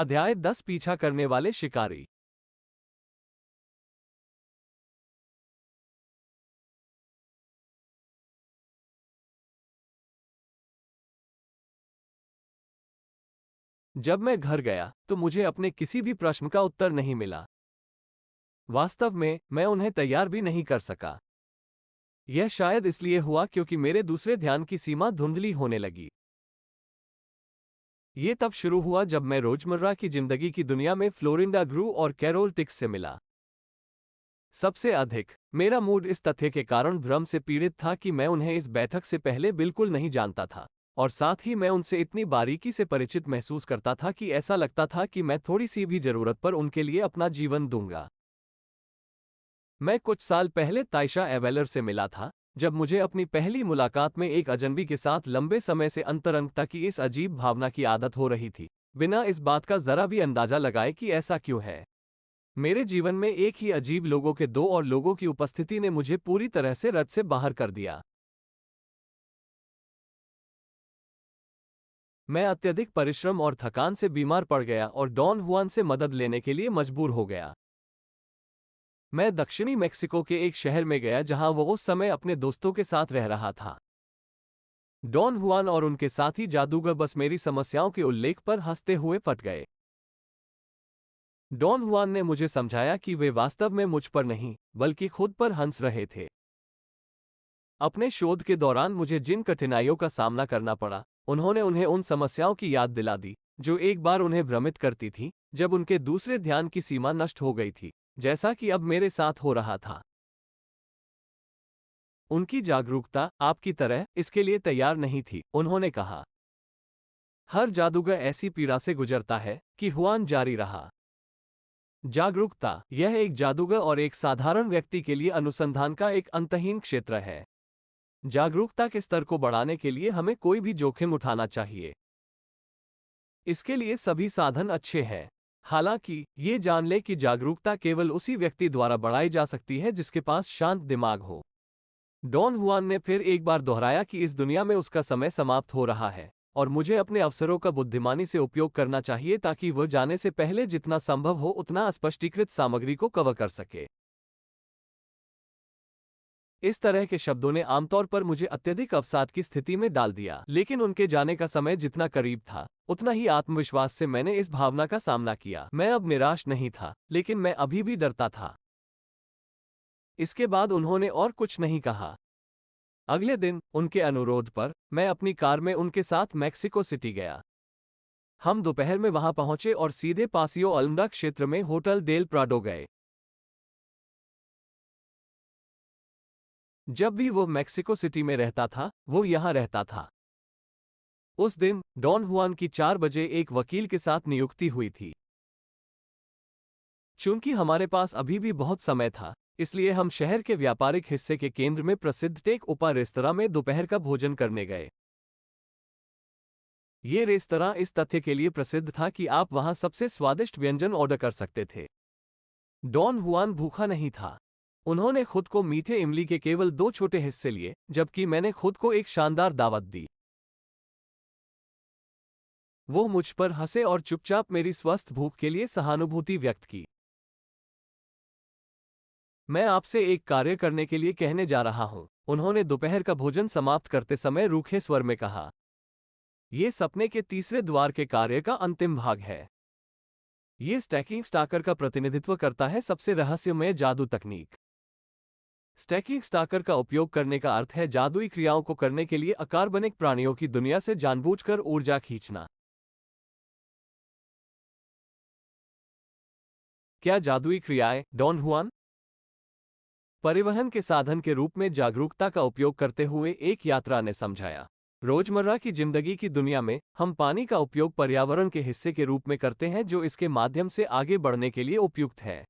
अध्याय 10 पीछा करने वाले शिकारी। जब मैं घर गया तो मुझे अपने किसी भी प्रश्न का उत्तर नहीं मिला। वास्तव में मैं उन्हें तैयार भी नहीं कर सका। यह शायद इसलिए हुआ क्योंकि मेरे दूसरे ध्यान की सीमा धुंधली होने लगी। ये तब शुरू हुआ जब मैं रोजमर्रा की जिंदगी की दुनिया में फ्लोरिंडा ग्रू और कैरोल टिक्स से मिला। सबसे अधिक मेरा मूड इस तथ्य के कारण भ्रम से पीड़ित था कि मैं उन्हें इस बैठक से पहले बिल्कुल नहीं जानता था, और साथ ही मैं उनसे इतनी बारीकी से परिचित महसूस करता था कि ऐसा लगता था कि मैं थोड़ी सी भी जरूरत पर उनके लिए अपना जीवन दूंगा। मैं कुछ साल पहले ताइशा एवेलर से मिला था, जब मुझे अपनी पहली मुलाकात में एक अजनबी के साथ लंबे समय से अंतरंगता की इस अजीब भावना की आदत हो रही थी, बिना इस बात का जरा भी अंदाजा लगाए कि ऐसा क्यों है। मेरे जीवन में एक ही अजीब लोगों के दो और लोगों की उपस्थिति ने मुझे पूरी तरह से रट से बाहर कर दिया। मैं अत्यधिक परिश्रम और थकान से बीमार पड़ गया और डॉन हुआन से मदद लेने के लिए मजबूर हो गया। मैं दक्षिणी मेक्सिको के एक शहर में गया जहां वो उस समय अपने दोस्तों के साथ रह रहा था। डॉन हुआन और उनके साथी जादूगर बस मेरी समस्याओं के उल्लेख पर हंसते हुए फट गए। डॉन हुआन ने मुझे समझाया कि वे वास्तव में मुझ पर नहीं, बल्कि खुद पर हंस रहे थे। अपने शोध के दौरान मुझे जिन कठिनाइयों का सामना करना पड़ा, उन्होंने उन्हें उन समस्याओं की याद दिला दी जो एक बार उन्हें भ्रमित करती थी, जब उनके दूसरे ध्यान की सीमा नष्ट हो गई थी, जैसा कि अब मेरे साथ हो रहा था। उनकी जागरूकता आपकी तरह इसके लिए तैयार नहीं थी, उन्होंने कहा। हर जादूगर ऐसी पीड़ा से गुजरता है कि हुआन जारी रहा। जागरूकता, यह एक जादूगर और एक साधारण व्यक्ति के लिए अनुसंधान का एक अंतहीन क्षेत्र है। जागरूकता के स्तर को बढ़ाने के लिए हमें कोई भी जोखिम उठाना चाहिए। इसके लिए सभी साधन अच्छे हैं। हालांकि ये जान ले कि जागरूकता केवल उसी व्यक्ति द्वारा बढ़ाई जा सकती है जिसके पास शांत दिमाग हो। डॉन हुआन ने फिर एक बार दोहराया कि इस दुनिया में उसका समय समाप्त हो रहा है, और मुझे अपने अवसरों का बुद्धिमानी से उपयोग करना चाहिए ताकि वह जाने से पहले जितना संभव हो उतना स्पष्टीकृत सामग्री को कवर कर सके। इस तरह के शब्दों ने आमतौर पर मुझे अत्यधिक अवसाद की स्थिति में डाल दिया, लेकिन उनके जाने का समय जितना करीब था, उतना ही आत्मविश्वास से मैंने इस भावना का सामना किया। मैं अब निराश नहीं था, लेकिन मैं अभी भी डरता था। इसके बाद उन्होंने और कुछ नहीं कहा। अगले दिन, उनके अनुरोध पर, मैं अपनी कार में उनके साथ मैक्सिको सिटी गया। हम दोपहर में वहां पहुंचे और सीधे पासियो अल्मडा क्षेत्र में होटल डेल प्राडो गए। जब भी वो मैक्सिको सिटी में रहता था, वो यहां रहता था। उस दिन, डॉन हुआन की 4 बजे एक वकील के साथ नियुक्ति हुई थी। चूंकि हमारे पास अभी भी बहुत समय था, इसलिए हम शहर के व्यापारिक हिस्से के केंद्र में प्रसिद्ध टेक उपा रेस्तरां में दोपहर का भोजन करने गए। ये रेस्तरां इस तथ्य के लिए प्रसिद्ध था कि आप वहां सबसे स्वादिष्ट व्यंजन ऑर्डर कर सकते थे। डॉन हुआन भूखा नहीं था। उन्होंने खुद को मीठे इमली के केवल 2 छोटे हिस्से लिए, जबकि मैंने खुद को एक शानदार दावत दी। वो मुझ पर हंसे और चुपचाप मेरी स्वस्थ भूख के लिए सहानुभूति व्यक्त की। मैं आपसे एक कार्य करने के लिए कहने जा रहा हूं, उन्होंने दोपहर का भोजन समाप्त करते समय रूखे स्वर में कहा। ये सपने के तीसरे द्वार के कार्य का अंतिम भाग है। ये स्टैकिंग स्टाकर का प्रतिनिधित्व करता है, सबसे रहस्यमय जादू तकनीक। स्टैकिंग स्टाकर का उपयोग करने का अर्थ है जादुई क्रियाओं को करने के लिए अकार्बनिक प्राणियों की दुनिया से जानबूझकर ऊर्जा खींचना। क्या जादुई क्रियाएं, डॉन हुआन? परिवहन के साधन के रूप में जागरूकता का उपयोग करते हुए एक यात्रा ने समझाया। रोजमर्रा की जिंदगी की दुनिया में हम पानी का उपयोग पर्यावरण के हिस्से के रूप में करते हैं जो इसके माध्यम से आगे बढ़ने के लिए उपयुक्त है।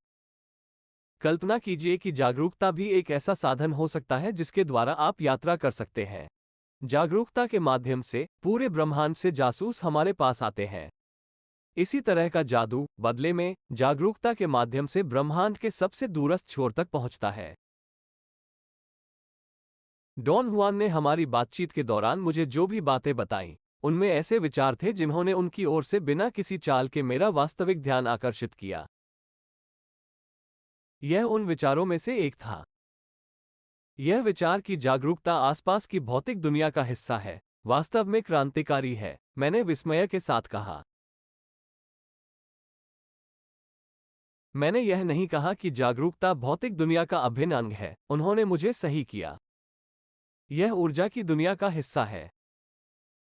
कल्पना कीजिए कि जागरूकता भी एक ऐसा साधन हो सकता है जिसके द्वारा आप यात्रा कर सकते हैं। जागरूकता के माध्यम से पूरे ब्रह्मांड से जासूस हमारे पास आते हैं। इसी तरह का जादू, बदले में, जागरूकता के माध्यम से ब्रह्मांड के सबसे दूरस्थ छोर तक पहुंचता है। डॉन हुआन ने हमारी बातचीत के दौरान मुझे जो भी बातें बताईं, उनमें ऐसे विचार थे जिन्होंने उनकी ओर से बिना किसी चाल के मेरा वास्तविक ध्यान आकर्षित किया। यह उन विचारों में से एक था। यह विचार की जागरूकता आसपास की भौतिक दुनिया का हिस्सा है, वास्तव में क्रांतिकारी है, मैंने विस्मय के साथ कहा। मैंने यह नहीं कहा कि जागरूकता भौतिक दुनिया का अभिन्न अंग है, उन्होंने मुझे सही किया। यह ऊर्जा की दुनिया का हिस्सा है।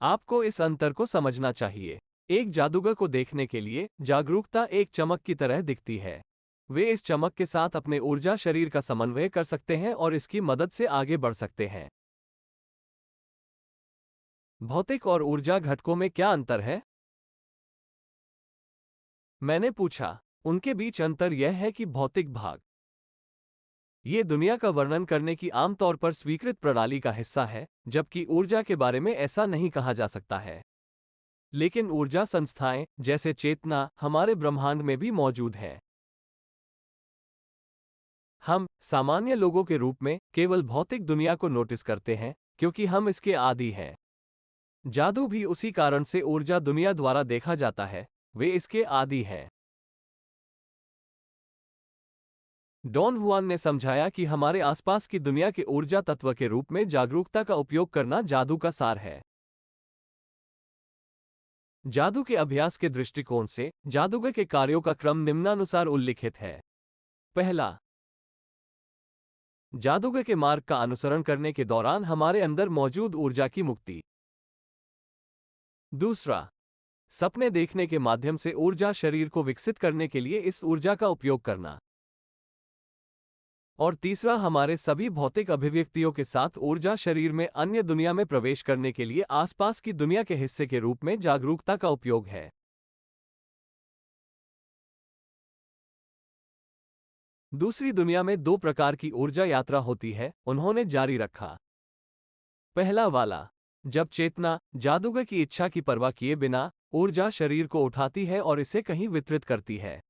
आपको इस अंतर को समझना चाहिए। एक जादूगर को देखने के लिए जागरूकता एक चमक की तरह दिखती है। वे इस चमक के साथ अपने ऊर्जा शरीर का समन्वय कर सकते हैं और इसकी मदद से आगे बढ़ सकते हैं। भौतिक और ऊर्जा घटकों में क्या अंतर है? मैंने पूछा। उनके बीच अंतर यह है कि भौतिक भाग ये दुनिया का वर्णन करने की आमतौर पर स्वीकृत प्रणाली का हिस्सा है, जबकि ऊर्जा के बारे में ऐसा नहीं कहा जा सकता है। लेकिन ऊर्जा संस्थाएं, जैसे चेतना, हमारे ब्रह्मांड में भी मौजूद हैं। हम, सामान्य लोगों के रूप में, केवल भौतिक दुनिया को नोटिस करते हैं, क्योंकि हम इसके आदी हैं। जादू भी उसी कारण से ऊर्जा दुनिया द्वारा देखा जाता है, वे इसके आदी हैं। डॉन हुआन ने समझाया कि हमारे आसपास की दुनिया के ऊर्जा तत्व के रूप में जागरूकता का उपयोग करना जादू का सार है। जादू के अभ्यास के दृष्टिकोण से जादूगर के कार्यों का क्रम निम्नानुसार उल्लिखित है। पहला, जादूगर के मार्ग का अनुसरण करने के दौरान हमारे अंदर मौजूद ऊर्जा की मुक्ति। दूसरा, सपने देखने के माध्यम से ऊर्जा शरीर को विकसित करने के लिए इस ऊर्जा का उपयोग करना। और तीसरा, हमारे सभी भौतिक अभिव्यक्तियों के साथ ऊर्जा शरीर में अन्य दुनिया में प्रवेश करने के लिए आसपास की दुनिया के हिस्से के रूप में जागरूकता का उपयोग है। दूसरी दुनिया में दो प्रकार की ऊर्जा यात्रा होती है, उन्होंने जारी रखा। पहला वाला, जब चेतना, जादूगर की इच्छा की परवाह किए बिना, ऊर्जा शरीर को उठाती है और इसे कहीं वितरित करती है।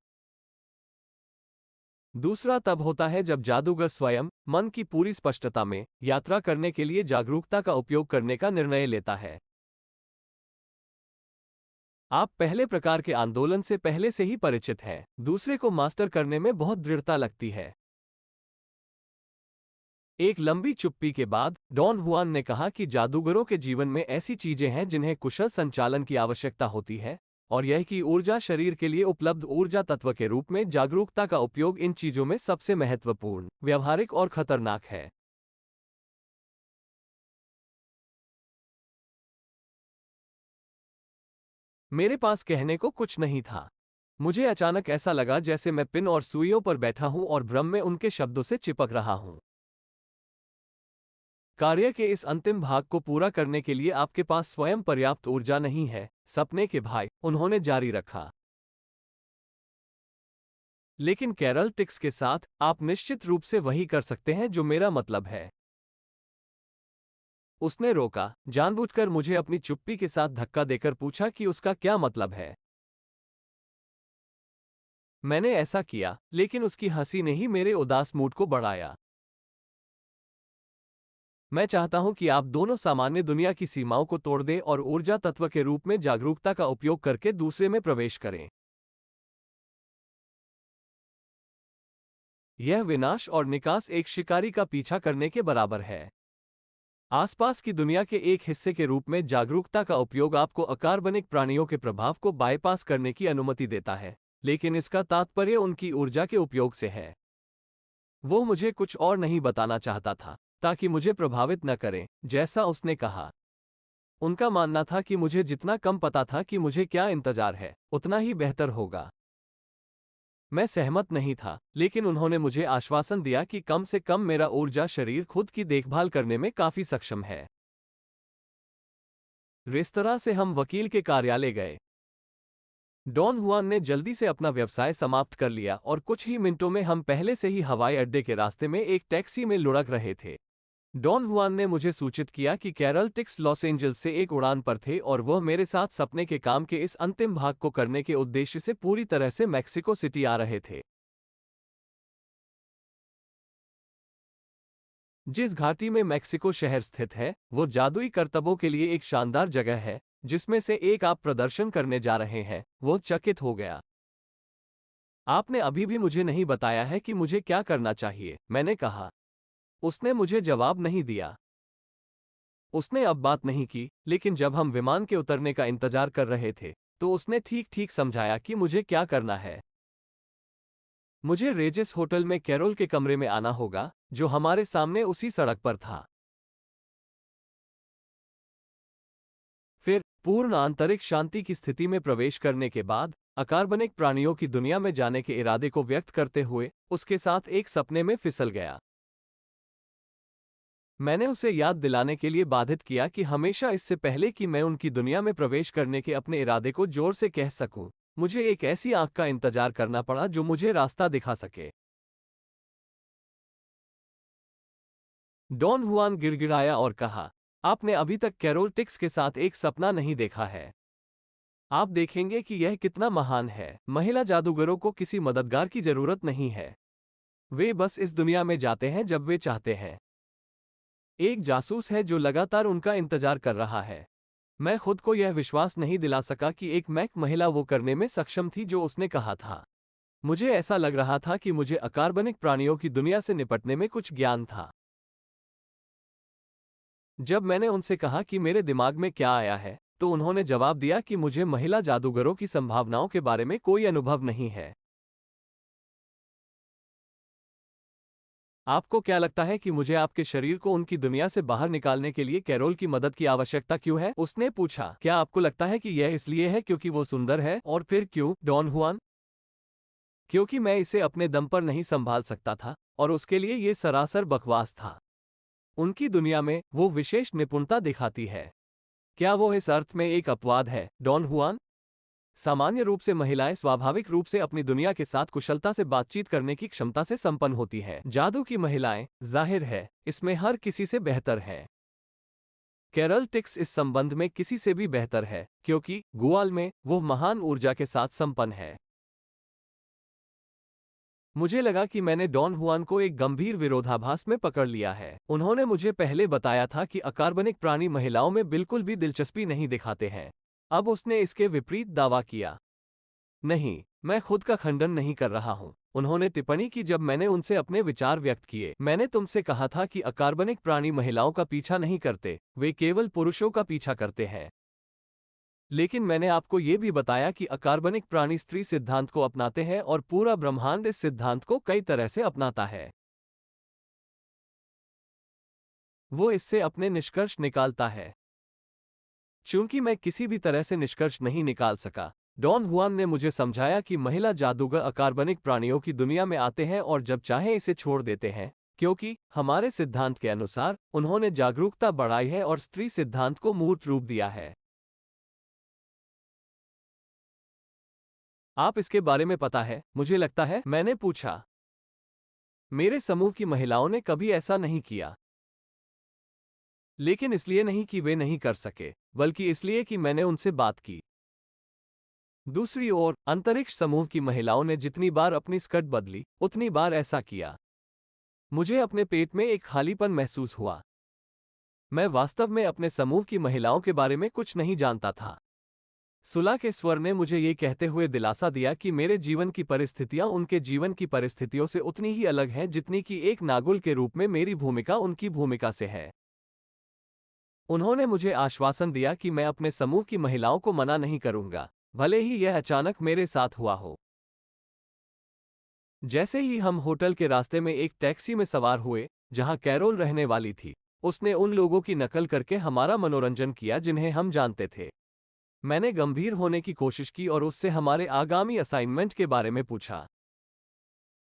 दूसरा तब होता है जब जादूगर स्वयं, मन की पूरी स्पष्टता में, यात्रा करने के लिए जागरूकता का उपयोग करने का निर्णय लेता है। आप पहले प्रकार के आंदोलन से पहले से ही परिचित हैं, दूसरे को मास्टर करने में बहुत दृढ़ता लगती है। एक लंबी चुप्पी के बाद डॉन हुआन ने कहा कि जादूगरों के जीवन में ऐसी चीजें हैं जिन्हें कुशल संचालन की आवश्यकता होती है, और यह कि ऊर्जा शरीर के लिए उपलब्ध ऊर्जा तत्व के रूप में जागरूकता का उपयोग इन चीजों में सबसे महत्वपूर्ण, व्यवहारिक और खतरनाक है। मेरे पास कहने को कुछ नहीं था। मुझे अचानक ऐसा लगा जैसे मैं पिन और सुइयों पर बैठा हूं और भ्रम में उनके शब्दों से चिपक रहा हूं। कार्य के इस अंतिम भाग को पूरा करने के लिए आपके पास स्वयं पर्याप्त ऊर्जा नहीं है, सपने के भाई, उन्होंने जारी रखा। लेकिन कैरल टिक्स के साथ, आप निश्चित रूप से वही कर सकते हैं जो मेरा मतलब है। उसने रोका, जानबूझकर मुझे अपनी चुप्पी के साथ धक्का देकर पूछा कि उसका क्या मतलब है। मैंने ऐसा किया, लेकिन उसकी हंसी ने ही मेरे उदास मूड को बढ़ाया। मैं चाहता हूं कि आप दोनों सामान्य दुनिया की सीमाओं को तोड़ दें और ऊर्जा तत्व के रूप में जागरूकता का उपयोग करके दूसरे में प्रवेश करें। यह विनाश और निकास एक शिकारी का पीछा करने के बराबर है। आसपास की दुनिया के एक हिस्से के रूप में जागरूकता का उपयोग आपको अकार्बनिक प्राणियों के प्रभाव को बाईपास करने की अनुमति देता है, लेकिन इसका तात्पर्य उनकी ऊर्जा के उपयोग से है। वो मुझे कुछ और नहीं बताना चाहता था, ताकि मुझे प्रभावित न करें, जैसा उसने कहा। उनका मानना था कि मुझे जितना कम पता था कि मुझे क्या इंतजार है, उतना ही बेहतर होगा। मैं सहमत नहीं था, लेकिन उन्होंने मुझे आश्वासन दिया कि कम से कम मेरा ऊर्जा शरीर खुद की देखभाल करने में काफी सक्षम है। रेस्तरां से हम वकील के कार्यालय गए। डॉन हुआन ने जल्दी से अपना व्यवसाय समाप्त कर लिया और कुछ ही मिनटों में हम पहले से ही हवाई अड्डे के रास्ते में एक टैक्सी में लुढ़क रहे थे। डॉन हुआन ने मुझे सूचित किया कि कैरल टिक्स लॉस एंजल्स से एक उड़ान पर थे और वह मेरे साथ सपने के काम के इस अंतिम भाग को करने के उद्देश्य से पूरी तरह से मैक्सिको सिटी आ रहे थे। जिस घाटी में मैक्सिको शहर स्थित है, वो जादुई करतबों के लिए एक शानदार जगह है, जिसमें से एक आप प्रदर्शन करने जा रहे हैं, वो चकित हो गया। आपने अभी भी मुझे नहीं बताया है कि मुझे क्या करना चाहिए, मैंने कहा। उसने मुझे जवाब नहीं दिया। उसने अब बात नहीं की, लेकिन जब हम विमान के उतरने का इंतजार कर रहे थे, तो उसने ठीक ठीक समझाया कि मुझे क्या करना है। मुझे रेजिस होटल में कैरोल के कमरे में आना होगा, जो हमारे सामने उसी सड़क पर था। फिर, पूर्ण आंतरिक शांति की स्थिति में प्रवेश करने के बाद, अकार्बनिक प्राणियों की दुनिया में जाने के इरादे को व्यक्त करते हुए, उसके साथ एक सपने में फिसल गया। मैंने उसे याद दिलाने के लिए बाधित किया कि हमेशा इससे पहले कि मैं उनकी दुनिया में प्रवेश करने के अपने इरादे को जोर से कह सकूं, मुझे एक ऐसी आंख का इंतजार करना पड़ा जो मुझे रास्ता दिखा सके। डॉन हुआन गिड़गिड़ाया और कहा, आपने अभी तक कैरोल टिक्स के साथ एक सपना नहीं देखा है। आप देखेंगे कि यह कितना महान है। महिला जादूगरों को किसी मददगार की जरूरत नहीं है। वे बस इस दुनिया में जाते हैं जब वे चाहते हैं। एक जासूस है जो लगातार उनका इंतजार कर रहा है। मैं खुद को यह विश्वास नहीं दिला सका कि एक मैक महिला वो करने में सक्षम थी जो उसने कहा था। मुझे ऐसा लग रहा था कि मुझे अकार्बनिक प्राणियों की दुनिया से निपटने में कुछ ज्ञान था। जब मैंने उनसे कहा कि मेरे दिमाग में क्या आया है, तो उन्होंने जवाब दिया कि मुझे महिला जादूगरों की संभावनाओं के बारे में कोई अनुभव नहीं है। आपको क्या लगता है कि मुझे आपके शरीर को उनकी दुनिया से बाहर निकालने के लिए कैरोल की मदद की आवश्यकता क्यों है? उसने पूछा। क्या आपको लगता है कि यह इसलिए है क्योंकि वो सुंदर है? और फिर क्यों, डॉन हुआन? क्योंकि मैं इसे अपने दम पर नहीं संभाल सकता था, और उसके लिए ये सरासर बकवास था। उनकी दुनिया में वो विशेष निपुणता दिखाती है। क्या वो इस अर्थ में एक अपवाद है, डॉन हुआन? सामान्य रूप से महिलाएं स्वाभाविक रूप से अपनी दुनिया के साथ कुशलता से बातचीत करने की क्षमता से संपन्न होती हैं। जादू की महिलाएं, जाहिर है, इसमें हर किसी से बेहतर हैं। कैरल टिक्स इस संबंध में किसी से भी बेहतर है, क्योंकि गुआल में वो महान ऊर्जा के साथ संपन्न है। मुझे लगा कि मैंने डॉन हुआन को एक गंभीर विरोधाभास में पकड़ लिया है। उन्होंने मुझे पहले बताया था कि अकार्बनिक प्राणी महिलाओं में बिल्कुल भी दिलचस्पी नहीं दिखाते हैं। अब उसने इसके विपरीत दावा किया। नहीं, मैं खुद का खंडन नहीं कर रहा हूं। उन्होंने टिप्पणी की जब मैंने उनसे अपने विचार व्यक्त किए। मैंने तुमसे कहा था कि अकार्बनिक प्राणी महिलाओं का पीछा नहीं करते, वे केवल पुरुषों का पीछा करते हैं। लेकिन मैंने आपको ये भी बताया कि अकार्बनिक प्राणी स्त्री सिद्धांत को अपनाते हैं और पूरा ब्रह्मांड इस सिद्धांत को कई तरह से अपनाता है। वो इससे अपने निष्कर्ष निकालता है। चूंकि मैं किसी भी तरह से निष्कर्ष नहीं निकाल सका, डॉन हुआन ने मुझे समझाया कि महिला जादूगर अकार्बनिक प्राणियों की दुनिया में आते हैं और जब चाहें इसे छोड़ देते हैं, क्योंकि हमारे सिद्धांत के अनुसार उन्होंने जागरूकता बढ़ाई है और स्त्री सिद्धांत को मूर्त रूप दिया है। आप इसके बारे में पता है, मुझे लगता है, मैंने पूछा। मेरे समूह की महिलाओं ने कभी ऐसा नहीं किया। लेकिन इसलिए नहीं कि वे नहीं कर सके, बल्कि इसलिए कि मैंने उनसे बात की। दूसरी ओर, अंतरिक्ष समूह की महिलाओं ने जितनी बार अपनी स्कर्ट बदली, उतनी बार ऐसा किया। मुझे अपने पेट में एक खालीपन महसूस हुआ। मैं वास्तव में अपने समूह की महिलाओं के बारे में कुछ नहीं जानता था। सुला के स्वर ने मुझे ये कहते हुए दिलासा दिया कि मेरे जीवन की परिस्थितियां उनके जीवन की परिस्थितियों से उतनी ही अलग हैं जितनी कि एक नागुल के रूप में मेरी भूमिका उनकी भूमिका से है। उन्होंने मुझे आश्वासन दिया कि मैं अपने समूह की महिलाओं को मना नहीं करूंगा, भले ही यह अचानक मेरे साथ हुआ हो। जैसे ही हम होटल के रास्ते में एक टैक्सी में सवार हुए, जहां कैरोल रहने वाली थी, उसने उन लोगों की नकल करके हमारा मनोरंजन किया जिन्हें हम जानते थे। मैंने गंभीर होने की कोशिश की और उससे हमारे आगामी असाइनमेंट के बारे में पूछा।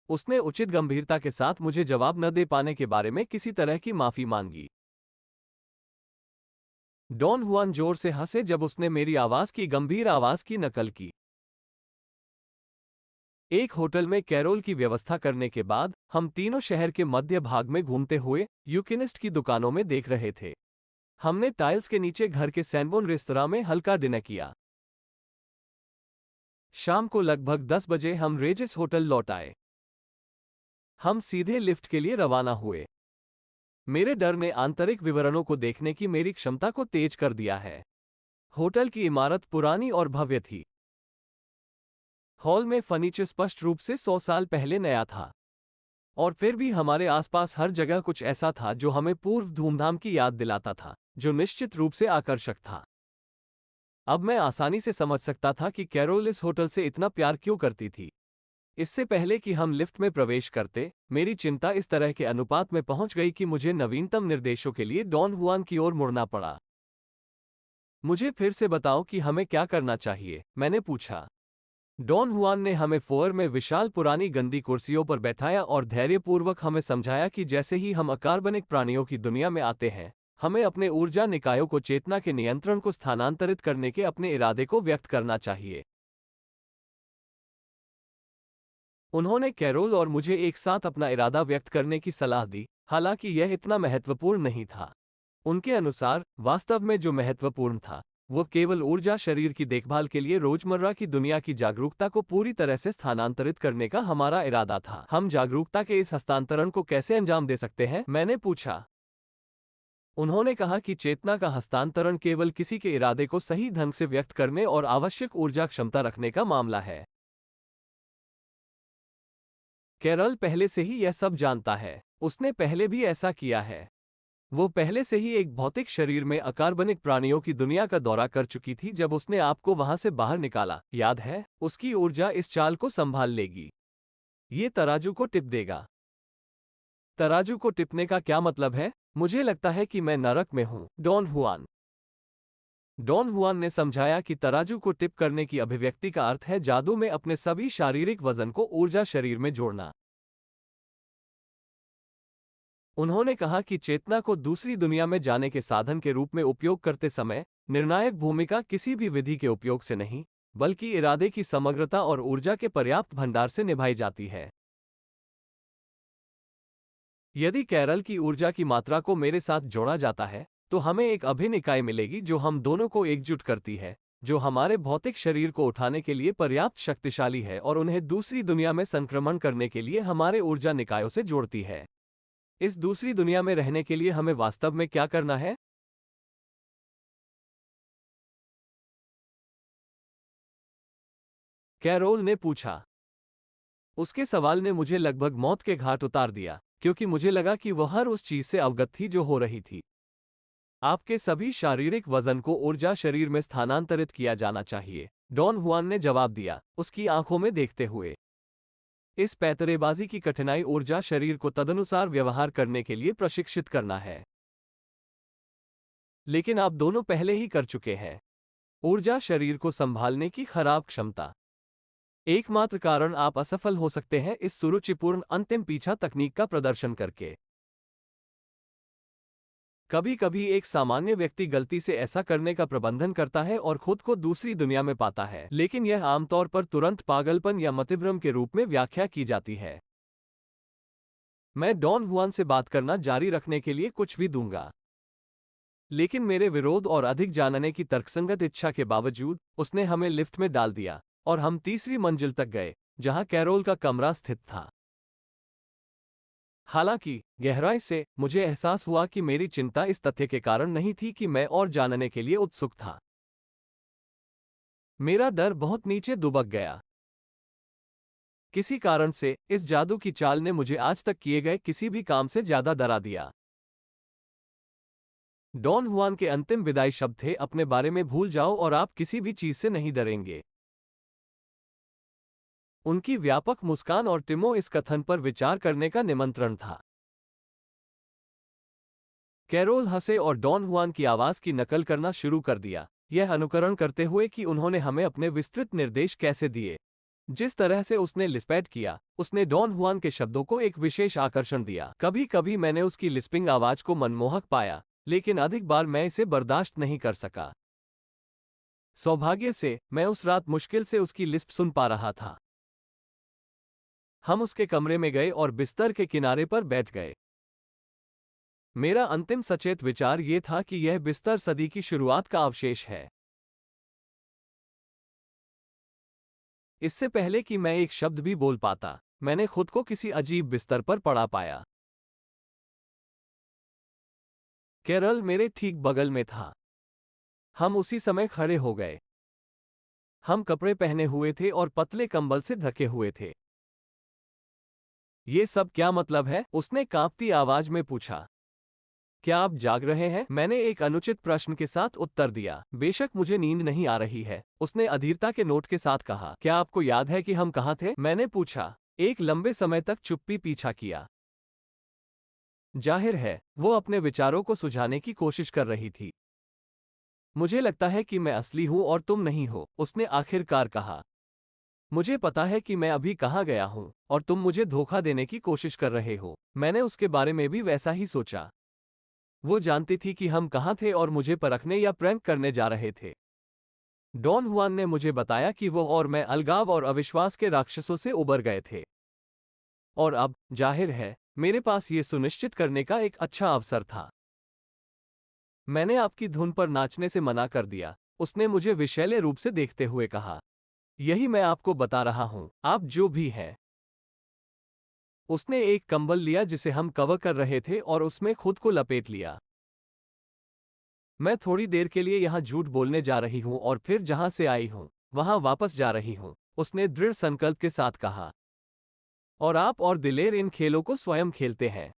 उसने उचित गंभीरता के साथ मुझे जवाब न दे पाने के बारे में किसी तरह की माफी मांगी। डॉन हुआन जोर से हंसे जब उसने मेरी आवाज की गंभीर आवाज की नकल की। एक होटल में कैरोल की व्यवस्था करने के बाद हम तीनों शहर के मध्य भाग में घूमते हुए यूकेनिस्ट की दुकानों में देख रहे थे। हमने टाइल्स के नीचे घर के सैनबोन रेस्तरां में हल्का डिनर किया। शाम को लगभग 10 बजे हम रेजिस होटल लौट आए। हम सीधे लिफ्ट के लिए रवाना हुए। मेरे डर ने आंतरिक विवरणों को देखने की मेरी क्षमता को तेज कर दिया है। होटल की इमारत पुरानी और भव्य थी। हॉल में फर्नीचर स्पष्ट रूप से 100 साल पहले नया था। और फिर भी हमारे आसपास हर जगह कुछ ऐसा था जो हमें पूर्व धूमधाम की याद दिलाता था, जो निश्चित रूप से आकर्षक था। अब मैं आसानी से समझ सकता था कि कैरोल इस होटल से इतना प्यार क्यों करती थी। इससे पहले कि हम लिफ्ट में प्रवेश करते, मेरी चिंता इस तरह के अनुपात में पहुंच गई कि मुझे नवीनतम निर्देशों के लिए डॉन हुआन की ओर मुड़ना पड़ा। मुझे फिर से बताओ कि हमें क्या करना चाहिए, मैंने पूछा। डॉन हुआन ने हमें फोअर में विशाल पुरानी गंदी कुर्सियों पर बैठाया और धैर्यपूर्वक हमें समझाया कि जैसे ही हम अकार्बनिक प्राणियों की दुनिया में आते हैं, हमें अपने ऊर्जा निकायों को चेतना के नियंत्रण को स्थानांतरित करने के अपने इरादे को व्यक्त करना चाहिए। उन्होंने कैरोल और मुझे एक साथ अपना इरादा व्यक्त करने की सलाह दी, हालांकि यह इतना महत्वपूर्ण नहीं था। उनके अनुसार, वास्तव में जो महत्वपूर्ण था, वो केवल ऊर्जा शरीर की देखभाल के लिए रोजमर्रा की दुनिया की जागरूकता को पूरी तरह से स्थानांतरित करने का हमारा इरादा था। हम जागरूकता के इस हस्तांतरण को कैसे अंजाम दे सकते हैं, मैंने पूछा। उन्होंने कहा कि चेतना का हस्तांतरण केवल किसी के इरादे को सही ढंग से व्यक्त करने और आवश्यक ऊर्जा क्षमता रखने का मामला है। कैरल पहले से ही यह सब जानता है, उसने पहले भी ऐसा किया है। वो पहले से ही एक भौतिक शरीर में अकार्बनिक प्राणियों की दुनिया का दौरा कर चुकी थी जब उसने आपको वहां से बाहर निकाला, याद है? उसकी ऊर्जा इस चाल को संभाल लेगी। ये तराजू को टिप देगा। तराजू को टिपने का क्या मतलब है? मुझे लगता है कि मैं नरक में हूं, डॉन हुआन। डॉन हुआन ने समझाया कि तराजू को टिप करने की अभिव्यक्ति का अर्थ है जादू में अपने सभी शारीरिक वजन को ऊर्जा शरीर में जोड़ना। उन्होंने कहा कि चेतना को दूसरी दुनिया में जाने के साधन के रूप में उपयोग करते समय निर्णायक भूमिका किसी भी विधि के उपयोग से नहीं, बल्कि इरादे की समग्रता और ऊर्जा के पर्याप्त भंडार से निभाई जाती है। यदि कैरल की ऊर्जा की मात्रा को मेरे साथ जोड़ा जाता है, तो हमें एक अभिन्न इकाई मिलेगी जो हम दोनों को एकजुट करती है, जो हमारे भौतिक शरीर को उठाने के लिए पर्याप्त शक्तिशाली है और उन्हें दूसरी दुनिया में संक्रमण करने के लिए हमारे ऊर्जा निकायों से जोड़ती है। इस दूसरी दुनिया में रहने के लिए हमें वास्तव में क्या करना है? कैरोल ने पूछा। उसके सवाल ने मुझे लगभग मौत के घाट उतार दिया, क्योंकि मुझे लगा कि वह हर उस चीज से अवगत थी जो हो रही थी। आपके सभी शारीरिक वजन को ऊर्जा शरीर में स्थानांतरित किया जाना चाहिए, डॉन हुआन ने जवाब दिया, उसकी आंखों में देखते हुए। इस पैंतरेबाजी की कठिनाई ऊर्जा शरीर को तदनुसार व्यवहार करने के लिए प्रशिक्षित करना है। लेकिन आप दोनों पहले ही कर चुके हैं। ऊर्जा शरीर को संभालने की खराब क्षमता। एकमात्र कारण आप असफल हो सकते हैं इस सुरुचिपूर्ण अंतिम पीछा तकनीक का प्रदर्शन करके। कभी कभी एक सामान्य व्यक्ति गलती से ऐसा करने का प्रबंधन करता है और खुद को दूसरी दुनिया में पाता है, लेकिन यह आमतौर पर तुरंत पागलपन या मतिभ्रम के रूप में व्याख्या की जाती है। मैं डॉन हुआन से बात करना जारी रखने के लिए कुछ भी दूंगा, लेकिन मेरे विरोध और अधिक जानने की तर्कसंगत इच्छा के बावजूद उसने हमें लिफ्ट में डाल दिया और हम तीसरी मंजिल तक गए, जहां कैरोल का कमरा स्थित था। हालांकि गहराई से मुझे एहसास हुआ कि मेरी चिंता इस तथ्य के कारण नहीं थी कि मैं और जानने के लिए उत्सुक था। मेरा डर बहुत नीचे दुबक गया। किसी कारण से इस जादू की चाल ने मुझे आज तक किए गए किसी भी काम से ज्यादा डरा दिया। डॉन हुआन के अंतिम विदाई शब्द थे, अपने बारे में भूल जाओ और आप किसी भी चीज से नहीं डरेंगे। उनकी व्यापक मुस्कान और टिमो इस कथन पर विचार करने का निमंत्रण था। कैरोल हंसे और डॉन हुआन की आवाज की नकल करना शुरू कर दिया, यह अनुकरण करते हुए कि उन्होंने हमें अपने विस्तृत निर्देश कैसे दिए। जिस तरह से उसने लिस्पेट किया, उसने डॉन हुआन के शब्दों को एक विशेष आकर्षण दिया। कभी कभी मैंने उसकी लिस्पिंग आवाज को मनमोहक पाया, लेकिन अधिक बार मैं इसे बर्दाश्त नहीं कर सका। सौभाग्य से मैं उस रात मुश्किल से उसकी लिस्प सुन पा रहा था। हम उसके कमरे में गए और बिस्तर के किनारे पर बैठ गए। मेरा अंतिम सचेत विचार यह था कि यह बिस्तर सदी की शुरुआत का अवशेष है। इससे पहले कि मैं एक शब्द भी बोल पाता, मैंने खुद को किसी अजीब बिस्तर पर पड़ा पाया। कैरल मेरे ठीक बगल में था। हम उसी समय खड़े हो गए। हम कपड़े पहने हुए थे और पतले कंबल से ढके हुए थे। ये सब क्या मतलब है? उसने कांपती आवाज में पूछा। क्या आप जाग रहे हैं? मैंने एक अनुचित प्रश्न के साथ उत्तर दिया। बेशक मुझे नींद नहीं आ रही है, उसने अधीरता के नोट के साथ कहा। क्या आपको याद है कि हम कहाँ थे? मैंने पूछा। एक लंबे समय तक चुप्पी पीछा किया। जाहिर है, वो अपने विचारों को सुझाने की कोशिश कर रही थी। मुझे लगता है कि मैं असली हूं और तुम नहीं हो, उसने आखिरकार कहा। मुझे पता है कि मैं अभी कहाँ गया हूं, और तुम मुझे धोखा देने की कोशिश कर रहे हो। मैंने उसके बारे में भी वैसा ही सोचा। वो जानती थी कि हम कहाँ थे और मुझे परखने या प्रैंक करने जा रहे थे। डॉन हुआन ने मुझे बताया कि वो और मैं अलगाव और अविश्वास के राक्षसों से उबर गए थे। और अब, जाहिर है, मेरे पास ये सुनिश्चित करने का एक अच्छा अवसर था। मैंने आपकी धुन पर नाचने से मना कर दिया, उसने मुझे विषैले रूप से देखते हुए कहा। यही मैं आपको बता रहा हूं, आप जो भी हैं। उसने एक कंबल लिया जिसे हम कवर कर रहे थे और उसमें खुद को लपेट लिया। मैं थोड़ी देर के लिए यहाँ झूठ बोलने जा रही हूँ और फिर जहाँ से आई हूँ, वहाँ वापस जा रही हूँ, उसने दृढ़ संकल्प के साथ कहा। और आप और दिलेर इन खेलों को स्वयं खेलते हैं।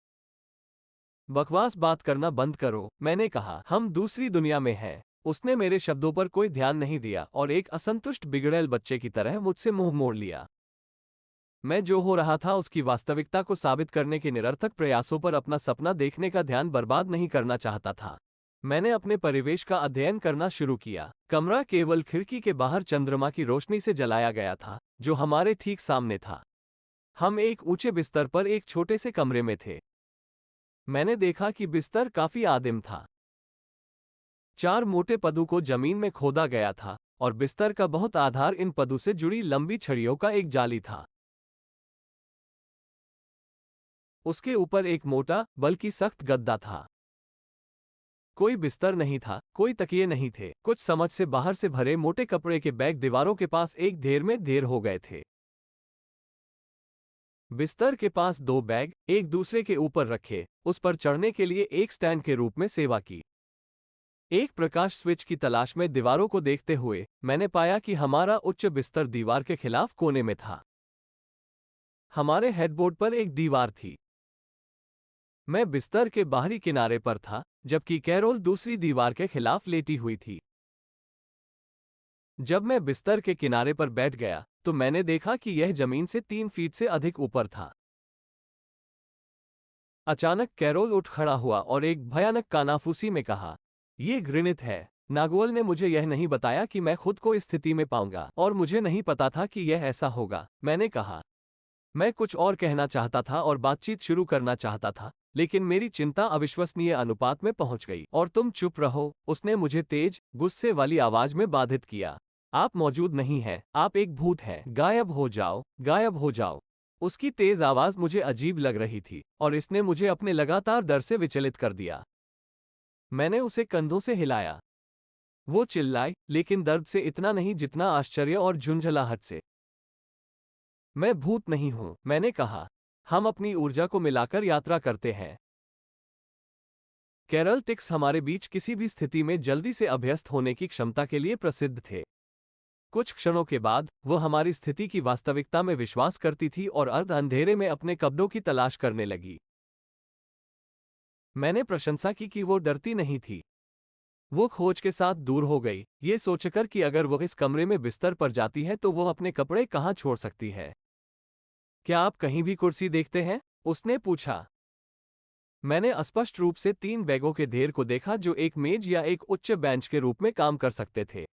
बकवास बात करना बंद करो, मैंने कहा। हम दूसरी दुनिया में हैं। उसने मेरे शब्दों पर कोई ध्यान नहीं दिया और एक असंतुष्ट बिगड़ैल बच्चे की तरह मुझसे मुंह मोड़ लिया। मैं जो हो रहा था उसकी वास्तविकता को साबित करने के निरर्थक प्रयासों पर अपना सपना देखने का ध्यान बर्बाद नहीं करना चाहता था। मैंने अपने परिवेश का अध्ययन करना शुरू किया। कमरा केवल खिड़की के बाहर चंद्रमा की रोशनी से जलाया गया था, जो हमारे ठीक सामने था। हम एक ऊंचे बिस्तर पर एक छोटे से कमरे में थे। मैंने देखा कि बिस्तर काफी आदिम था। 4 मोटे पदों को जमीन में खोदा गया था और बिस्तर का बहुत आधार इन पदों से जुड़ी लंबी छड़ियों का एक जाली था। उसके ऊपर एक मोटा, बल्कि सख्त गद्दा था। कोई बिस्तर नहीं था, कोई तकिए नहीं थे। कुछ समझ से बाहर से भरे मोटे कपड़े के बैग दीवारों के पास एक ढेर में ढेर हो गए थे। बिस्तर के पास 2 बैग, एक दूसरे के ऊपर रखे, उस पर चढ़ने के लिए एक स्टैंड के रूप में सेवा की। एक प्रकाश स्विच की तलाश में दीवारों को देखते हुए, मैंने पाया कि हमारा उच्च बिस्तर दीवार के खिलाफ कोने में था। हमारे हेडबोर्ड पर एक दीवार थी। मैं बिस्तर के बाहरी किनारे पर था, जबकि कैरोल दूसरी दीवार के खिलाफ लेटी हुई थी। जब मैं बिस्तर के किनारे पर बैठ गया, तो मैंने देखा कि यह जमीन से 3 फीट से अधिक ऊपर था। अचानक कैरोल उठ खड़ा हुआ और एक भयानक कानाफूसी में कहा, "यह घृणित है।" नागुअल ने मुझे यह नहीं बताया कि मैं खुद को इस स्थिति में पाऊंगा, और मुझे नहीं पता था कि यह ऐसा होगा। मैंने कहा। मैं कुछ और कहना चाहता था और बातचीत शुरू करना चाहता था, लेकिन मेरी चिंता अविश्वसनीय अनुपात में पहुंच गई। और तुम चुप रहो, उसने मुझे तेज, गुस्से वाली आवाज में बाधित किया। आप मौजूद नहीं हैं, आप एक भूत हैं, गायब हो जाओ, गायब हो जाओ। उसकी तेज आवाज मुझे अजीब लग रही थी, और इसने मुझे अपने लगातार डर से विचलित कर दिया। मैंने उसे कंधों से हिलाया। वो चिल्लाई, लेकिन दर्द से इतना नहीं जितना आश्चर्य और झुंझलाहट से। मैं भूत नहीं हूं, मैंने कहा। हम अपनी ऊर्जा को मिलाकर यात्रा करते हैं। कैरल टिक्स हमारे बीच किसी भी स्थिति में जल्दी से अभ्यस्त होने की क्षमता के लिए प्रसिद्ध थे। कुछ क्षणों के बाद, वो हमारी स्थिति की वास्तविकता में विश्वास करती थी और अर्ध अंधेरे में अपने कपड़ों की तलाश करने लगी। मैंने प्रशंसा की कि वो डरती नहीं थी। वो खोज के साथ दूर हो गई, ये सोचकर कि अगर वो इस कमरे में बिस्तर पर जाती है तो वो अपने कपड़े कहाँ छोड़ सकती है। क्या आप कहीं भी कुर्सी देखते हैं? उसने पूछा। मैंने स्पष्ट रूप से 3 बैगों के ढेर को देखा जो एक मेज या एक उच्च बेंच के रूप में काम कर सकते थे।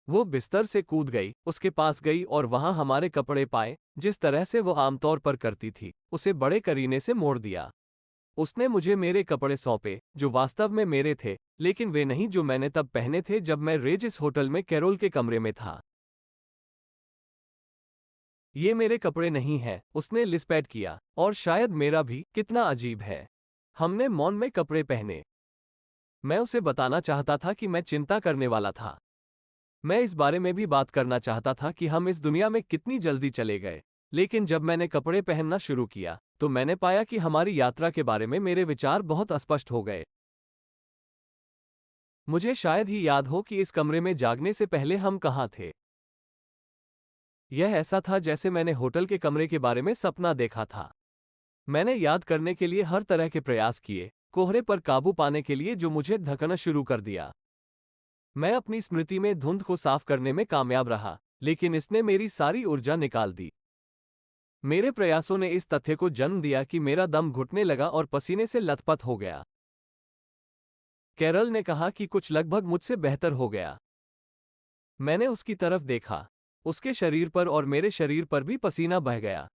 वो बिस्तर से कूद गई, उसके पास गई और वहां हमारे कपड़े पाए, जिस तरह से वो आमतौर पर करती थी, उसे बड़े करीने से मोड़ दिया। उसने मुझे मेरे कपड़े सौंपे, जो वास्तव में मेरे थे, लेकिन वे नहीं जो मैंने तब पहने थे जब मैं रेजिस होटल में कैरोल के कमरे में था। ये मेरे कपड़े नहीं हैं, उसने लिस्पेट किया, और शायद मेरा भी। कितना अजीब है। हमने मौन में कपड़े पहने। मैं उसे बताना चाहता था कि मैं चिंता करने वाला था। मैं इस बारे में भी बात करना चाहता था कि हम इस दुनिया में कितनी जल्दी चले गए। लेकिन जब मैंने कपड़े पहनना शुरू किया, तो मैंने पाया कि हमारी यात्रा के बारे में मेरे विचार बहुत अस्पष्ट हो गए। मुझे शायद ही याद हो कि इस कमरे में जागने से पहले हम कहाँ थे। यह ऐसा था जैसे मैंने होटल के कमरे के बारे में सपना देखा था। मैंने याद करने के लिए हर तरह के प्रयास किए, कोहरे पर काबू पाने के लिए जो मुझे धकना शुरू कर दिया। मैं अपनी स्मृति में धुंध को साफ करने में कामयाब रहा, लेकिन इसने मेरी सारी ऊर्जा निकाल दी। मेरे प्रयासों ने इस तथ्य को जन्म दिया कि मेरा दम घुटने लगा और पसीने से लथपथ हो गया। कैरल ने कहा कि कुछ लगभग मुझसे बेहतर हो गया। मैंने उसकी तरफ देखा। उसके शरीर पर और मेरे शरीर पर भी पसीना बह गया।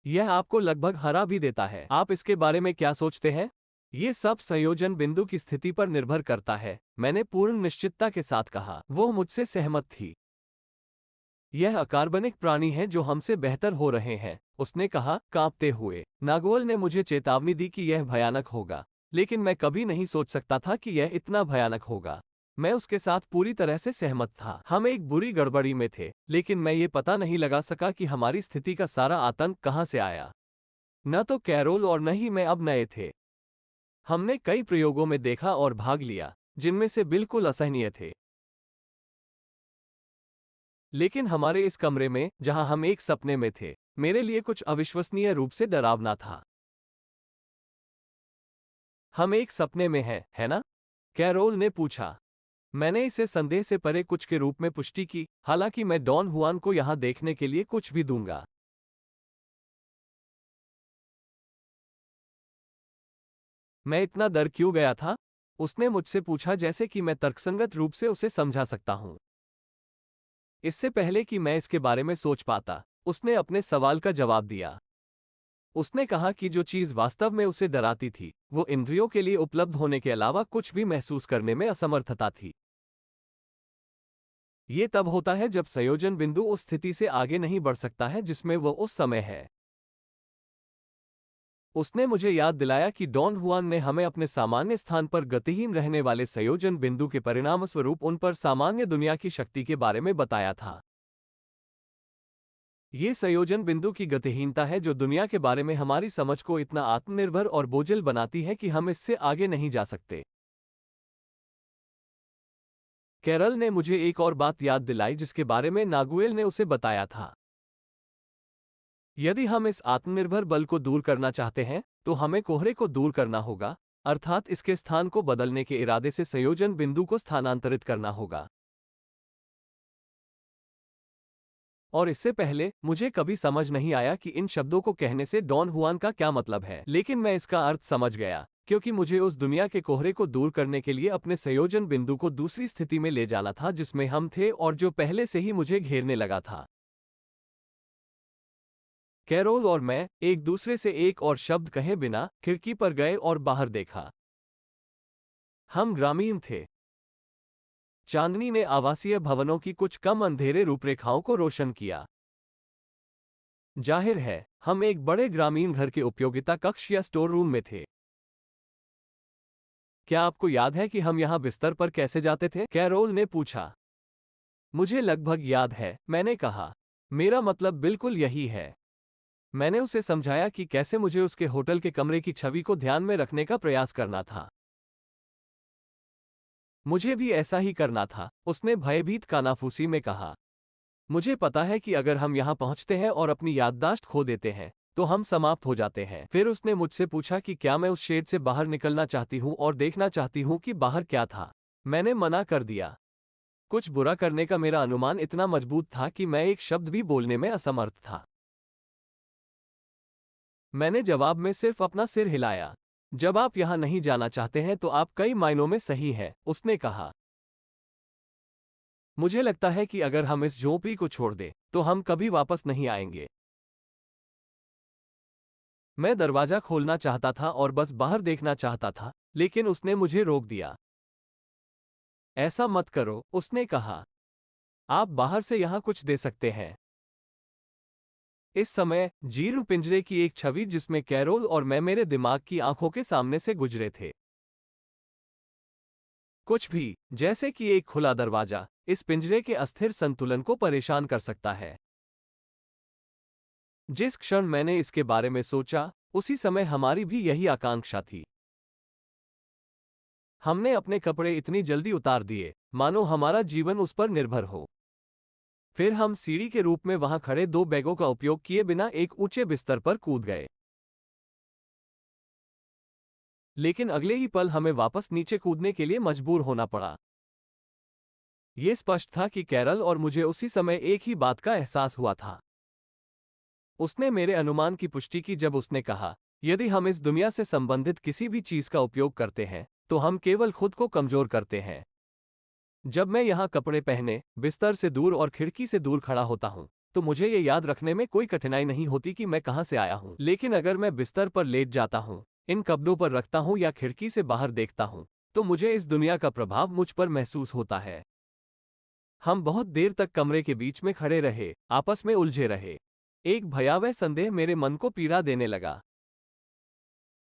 यह आपको लगभग हरा भी देता है। आप इसके बारे में क्या सोचते हैं? ये सब संयोजन बिंदु की स्थिति पर निर्भर करता है, मैंने पूर्ण निश्चितता के साथ कहा। वो मुझसे सहमत थी। यह अकार्बनिक प्राणी हैं जो हमसे बेहतर हो रहे हैं, उसने कहा, कांपते हुए। नागोल ने मुझे चेतावनी दी कि यह भयानक होगा, लेकिन मैं कभी नहीं सोच सकता था कि यह इतना भयानक होगा। मैं उसके साथ पूरी तरह से सहमत था। हम एक बुरी गड़बड़ी में थे, लेकिन मैं ये पता नहीं लगा सका कि हमारी स्थिति का सारा आतंक कहाँ से आया। न तो कैरोल और न ही मैं अब नए थे। हमने कई प्रयोगों में देखा और भाग लिया, जिनमें से बिल्कुल असहनीय थे। लेकिन हमारे इस कमरे में, जहां हम एक सपने में थे, मेरे लिए कुछ अविश्वसनीय रूप से डरावना था। हम एक सपने में हैं, है ना? कैरोल ने पूछा। मैंने इसे संदेह से परे कुछ के रूप में पुष्टि की, हालांकि मैं डॉन हुआन को यहां देखने के लिए कुछ भी दूंगा। मैं इतना डर क्यों गया था? उसने मुझसे पूछा, जैसे कि मैं तर्कसंगत रूप से उसे समझा सकता हूं। इससे पहले कि मैं इसके बारे में सोच पाता, उसने अपने सवाल का जवाब दिया। उसने कहा कि जो चीज वास्तव में उसे डराती थी, वो इंद्रियों के लिए उपलब्ध होने के अलावा कुछ भी महसूस करने में असमर्थता थी। ये तब होता है जब संयोजन बिंदु उस स्थिति से आगे नहीं बढ़ सकता है जिसमें वो उस समय है। उसने मुझे याद दिलाया कि डॉन हुआन ने हमें अपने सामान्य स्थान पर गतिहीन रहने वाले संयोजन बिंदु के परिणामस्वरूप उन पर सामान्य दुनिया की शक्ति के बारे में बताया था। ये संयोजन बिंदु की गतिहीनता है जो दुनिया के बारे में हमारी समझ को इतना आत्मनिर्भर और बोझिल बनाती है कि हम इससे आगे नहीं जा सकते। कैरल ने मुझे एक और बात याद दिलाई जिसके बारे में नागुएल ने उसे बताया था। यदि हम इस आत्मनिर्भर बल को दूर करना चाहते हैं, तो हमें कोहरे को दूर करना होगा, अर्थात इसके स्थान को बदलने के इरादे से संयोजन बिंदु को स्थानांतरित करना होगा। और इससे पहले मुझे कभी समझ नहीं आया कि इन शब्दों को कहने से डॉन हुआन का क्या मतलब है, लेकिन मैं इसका अर्थ समझ गया, क्योंकि मुझे उस दुनिया के कोहरे को दूर करने के लिए अपने संयोजन बिंदु को दूसरी स्थिति में ले जाना था जिसमें हम थे और जो पहले से ही मुझे घेरने लगा था। कैरोल और मैं एक दूसरे से एक और शब्द कहे बिना खिड़की पर गए और बाहर देखा। हम ग्रामीण थे। चांदनी ने आवासीय भवनों की कुछ कम अंधेरे रूपरेखाओं को रोशन किया। जाहिर है, हम एक बड़े ग्रामीण घर के उपयोगिता कक्ष या स्टोर रूम में थे। क्या आपको याद है कि हम यहां बिस्तर पर कैसे जाते थे? कैरोल ने पूछा। मुझे लगभग याद है, मैंने कहा। मेरा मतलब बिल्कुल यही है। मैंने उसे समझाया कि कैसे मुझे उसके होटल के कमरे की छवि को ध्यान में रखने का प्रयास करना था। मुझे भी ऐसा ही करना था, उसने भयभीत कानाफूसी में कहा। मुझे पता है कि अगर हम यहां पहुंचते हैं और अपनी याददाश्त खो देते हैं, तो हम समाप्त हो जाते हैं। फिर उसने मुझसे पूछा कि क्या मैं उस शेड से बाहर निकलना चाहती हूं और देखना चाहती हूं कि बाहर क्या था। मैंने मना कर दिया। कुछ बुरा करने का मेरा अनुमान इतना मजबूत था कि मैं एक शब्द भी बोलने में असमर्थ था। मैंने जवाब में सिर्फ अपना सिर हिलाया। जब आप यहां नहीं जाना चाहते हैं तो आप कई मायनों में सही हैं, उसने कहा। मुझे लगता है कि अगर हम इस झोंपड़ी को छोड़ दें, तो हम कभी वापस नहीं आएंगे। मैं दरवाजा खोलना चाहता था और बस बाहर देखना चाहता था, लेकिन उसने मुझे रोक दिया। ऐसा मत करो, उसने कहा। आप बाहर से यहां कुछ दे सकते हैं। इस समय जीर्ण पिंजरे की एक छवि जिसमें कैरोल और मैं मेरे दिमाग की आंखों के सामने से गुजरे थे। कुछ भी, जैसे कि एक खुला दरवाजा, इस पिंजरे के अस्थिर संतुलन को परेशान कर सकता है। जिस क्षण मैंने इसके बारे में सोचा, उसी समय हमारी भी यही आकांक्षा थी। हमने अपने कपड़े इतनी जल्दी उतार दिए मानो हमारा जीवन उस पर निर्भर हो। फिर हम सीढ़ी के रूप में वहां खड़े 2 बैगों का उपयोग किए बिना एक ऊंचे बिस्तर पर कूद गए। लेकिन अगले ही पल हमें वापस नीचे कूदने के लिए मजबूर होना पड़ा। यह स्पष्ट था कि कैरल और मुझे उसी समय एक ही बात का एहसास हुआ था। उसने मेरे अनुमान की पुष्टि की जब उसने कहा, यदि हम इस दुनिया से संबंधित किसी भी चीज का उपयोग करते हैं तो हम केवल खुद को कमजोर करते हैं। जब मैं यहाँ कपड़े पहने, बिस्तर से दूर और खिड़की से दूर खड़ा होता हूँ तो मुझे ये याद रखने में कोई कठिनाई नहीं होती कि मैं कहाँ से आया हूँ। लेकिन अगर मैं बिस्तर पर लेट जाता हूँ, इन कपड़ों पर रखता हूँ या खिड़की से बाहर देखता हूँ तो मुझे इस दुनिया का प्रभाव मुझ पर महसूस होता है। हम बहुत देर तक कमरे के बीच में खड़े रहे, आपस में उलझे रहे। एक भयावह संदेह मेरे मन को पीड़ा देने लगा।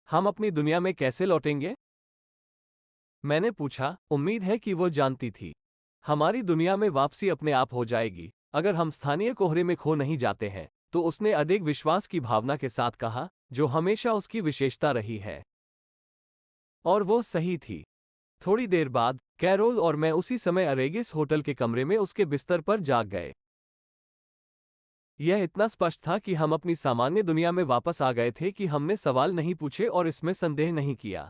हम अपनी दुनिया में कैसे लौटेंगे? मैंने पूछा, उम्मीद है कि वो जानती थी। हमारी दुनिया में वापसी अपने आप हो जाएगी अगर हम स्थानीय कोहरे में खो नहीं जाते हैं, तो उसने अडिग विश्वास की भावना के साथ कहा, जो हमेशा उसकी विशेषता रही है। और वो सही थी। थोड़ी देर बाद कैरोल और मैं उसी समय अरेगिस होटल के कमरे में उसके बिस्तर पर जाग गए। यह इतना स्पष्ट था कि हम अपनी सामान्य दुनिया में वापस आ गए थे कि हमने सवाल नहीं पूछे और इसमें संदेह नहीं किया।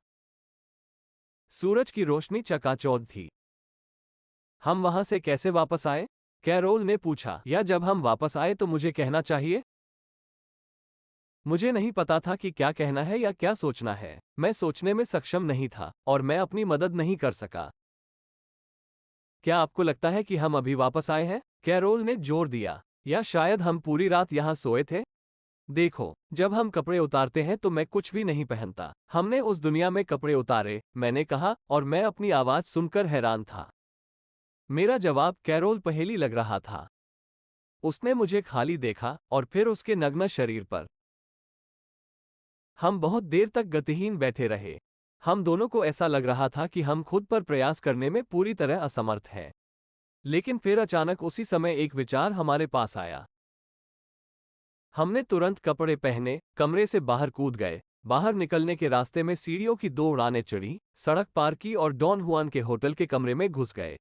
सूरज की रोशनी चकाचौंध थी। हम वहां से कैसे वापस आए? कैरोल ने पूछा। या जब हम वापस आए तो मुझे कहना चाहिए? मुझे नहीं पता था कि क्या कहना है या क्या सोचना है। मैं सोचने में सक्षम नहीं था और मैं अपनी मदद नहीं कर सका। क्या आपको लगता है कि हम अभी वापस आए हैं? कैरोल ने जोर दिया। या शायद हम पूरी रात यहां सोए थे? देखो, जब हम कपड़े उतारते हैं तो मैं कुछ भी नहीं पहनता। हमने उस दुनिया में कपड़े उतारे, मैंने कहा, और मैं अपनी आवाज सुनकर हैरान था। मेरा जवाब कैरोल पहेली लग रहा था। उसने मुझे खाली देखा और फिर उसके नग्न शरीर पर। हम बहुत देर तक गतिहीन बैठे रहे। हम दोनों को ऐसा लग रहा था कि हम खुद पर प्रयास करने में पूरी तरह असमर्थ हैं। लेकिन फिर अचानक उसी समय एक विचार हमारे पास आया। हमने तुरंत कपड़े पहने, कमरे से बाहर कूद गए। बाहर निकलने के रास्ते में सीढ़ियों की 2 उड़ानें चढ़ी, सड़क पार की और डॉन हुआन के होटल के कमरे में घुस गए।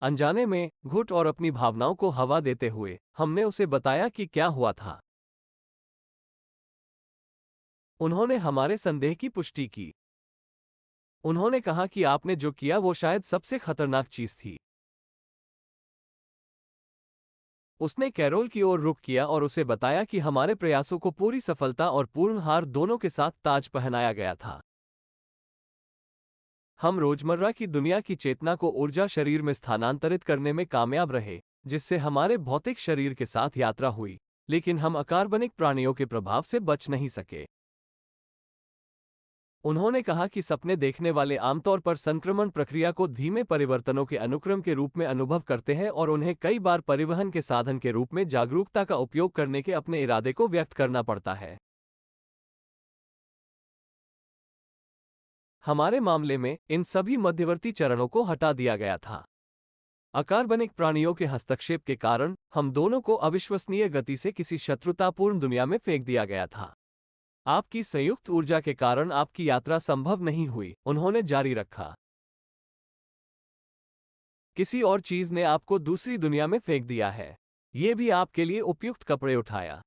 अनजाने में, घुट और अपनी भावनाओं को हवा देते हुए, हमने उसे बताया कि क्या हुआ था। उन्होंने हमारे संदेह की पुष्टि की। उन्होंने कहा कि आपने जो किया वो शायद सबसे खतरनाक चीज थी। उसने कैरोल की ओर रुख किया और उसे बताया कि हमारे प्रयासों को पूरी सफलता और पूर्ण हार दोनों के साथ ताज पहनाया गया था। हम रोजमर्रा की दुनिया की चेतना को ऊर्जा शरीर में स्थानांतरित करने में कामयाब रहे, जिससे हमारे भौतिक शरीर के साथ यात्रा हुई, लेकिन हम अकार्बनिक प्राणियों के प्रभाव से बच नहीं सके। उन्होंने कहा कि सपने देखने वाले आमतौर पर संक्रमण प्रक्रिया को धीमे परिवर्तनों के अनुक्रम के रूप में अनुभव करते हैं और उन्हें कई बार परिवहन के साधन के रूप में जागरूकता का उपयोग करने के अपने इरादे को व्यक्त करना पड़ता है। हमारे मामले में इन सभी मध्यवर्ती चरणों को हटा दिया गया था। अकार्बनिक प्राणियों के हस्तक्षेप के कारण हम दोनों को अविश्वसनीय गति से किसी शत्रुतापूर्ण दुनिया में फेंक दिया गया था। आपकी संयुक्त ऊर्जा के कारण आपकी यात्रा संभव नहीं हुई, उन्होंने जारी रखा। किसी और चीज ने आपको दूसरी दुनिया में फेंक दिया है। ये भी आपके लिए उपयुक्त कपड़े उठाया।